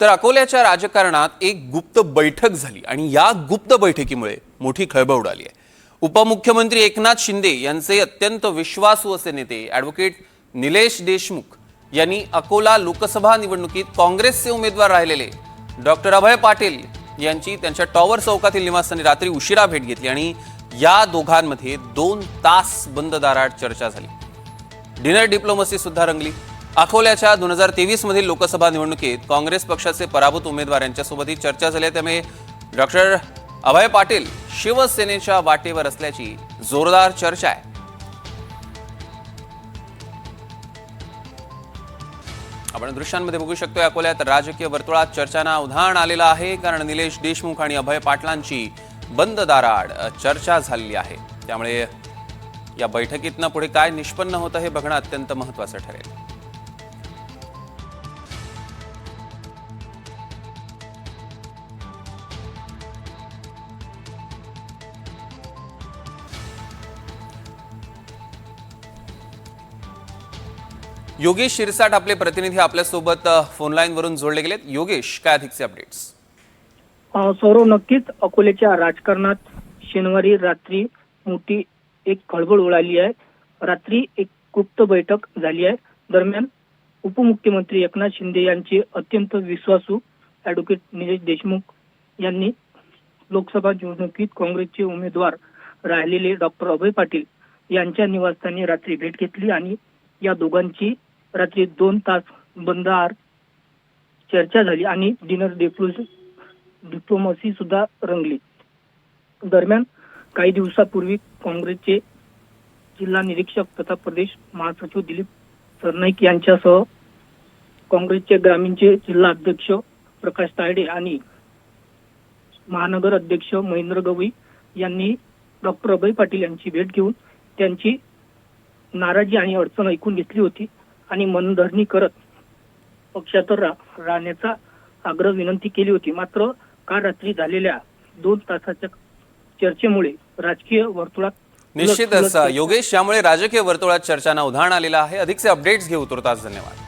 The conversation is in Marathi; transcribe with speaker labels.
Speaker 1: तर अकोल्याच्या राजकारणात एक गुप्त बैठक झाली आणि या गुप्त बैठकीमुळे मोठी खळबळ उडाली आहे। उपमुख्यमंत्री एकनाथ शिंदे यांचे अत्यंत विश्वासू असे नेते ॲडव्होकेट निलेश देशमुख यांनी अकोला लोकसभा निवडणुकीत काँग्रेसचे उमेदवार राहिलेले डॉक्टर अभय पाटील यांची त्यांच्या टॉवर चौकातील निवासस्थानी रात्री उशिरा भेट घेतली आणि या दोघांमध्ये 2 तास बंद दारात चर्चा झाली। डिनर डिप्लोमसी सुद्धा रंगली। अकोल्याच्या 2023 मधील लोकसभा निवडणुकीत काँग्रेस पक्षाचे पराभूत उमेदवार यांच्यासोबत ही चर्चा झाली। त्यामुळे डॉक्टर अभय पाटील शिवसेनेच्या वाटेवर असल्याची जोरदार चर्चा आहे। आपण दृश्यांमध्ये बघू शकतो अकोल्यात राजकीय वर्तुळात चर्चांना उधाण आलेलं आहे, कारण निलेश देशमुख आणि अभय पाटलांची बंद दाराआड चर्चा झालेली आहे। त्यामुळे या बैठकीतनं पुढे काय निष्पन्न होतं हे बघणं अत्यंत महत्त्वाचं ठरेल। योगेश शिरसाट आपले प्रतिनिधी आपल्यासोबत फोन लाईन वरून जोडले गेलेत। योगेश, काय अधिकचे अपडेट्स?
Speaker 2: सौरव, नक्कीच अकोल्याच्या राजकारणात शनिवारी रात्री मोठी एक खळबळ उडाली आहे। रात्री एक गुप्त बैठक झाली आहे। दरम्यान उपमुख्यमंत्री एकनाथ शिंदे यांचे अत्यंत विश्वासू ॲडव्होकेट निलेश देशमुख यांनी लोकसभा निवडणुकीत काँग्रेसचे उमेदवार राहिलेले डॉक्टर अभय पाटील यांच्या निवासस्थानी रात्री भेट घेतली आणि या दोघांची रात्री 2 तास बंद दारात चर्चा झाली आणि डिनर डिप्लोमसी सुद्धा रंगली। दरम्यान काही दिवसापूर्वी काँग्रेसचे जिल्हा निरीक्षक तथा प्रदेश महासचिव दिलीप सरनाईक यांच्यासह काँग्रेसचे ग्रामीणचे जिल्हा अध्यक्ष प्रकाश तायडे आणि महानगर अध्यक्ष महेंद्र गवई यांनी डॉक्टर अभय पाटील यांची भेट घेऊन त्यांची नाराजी आणि अडचण ऐकून घेतली होती आणि मनधरणी करत पक्षात राहण्याचा आग्रह विनंती केली होती। मात्र काल रात्री झालेल्या 2 तासाच्या चर्चेमुळे राजकीय वर्तुळात
Speaker 1: निश्चितच योगेश, यामुळे राजकीय वर्तुळात चर्चांना उधाण आलेलं आहे। अधिकचे अपडेट्स घेऊ तुर्तास। धन्यवाद।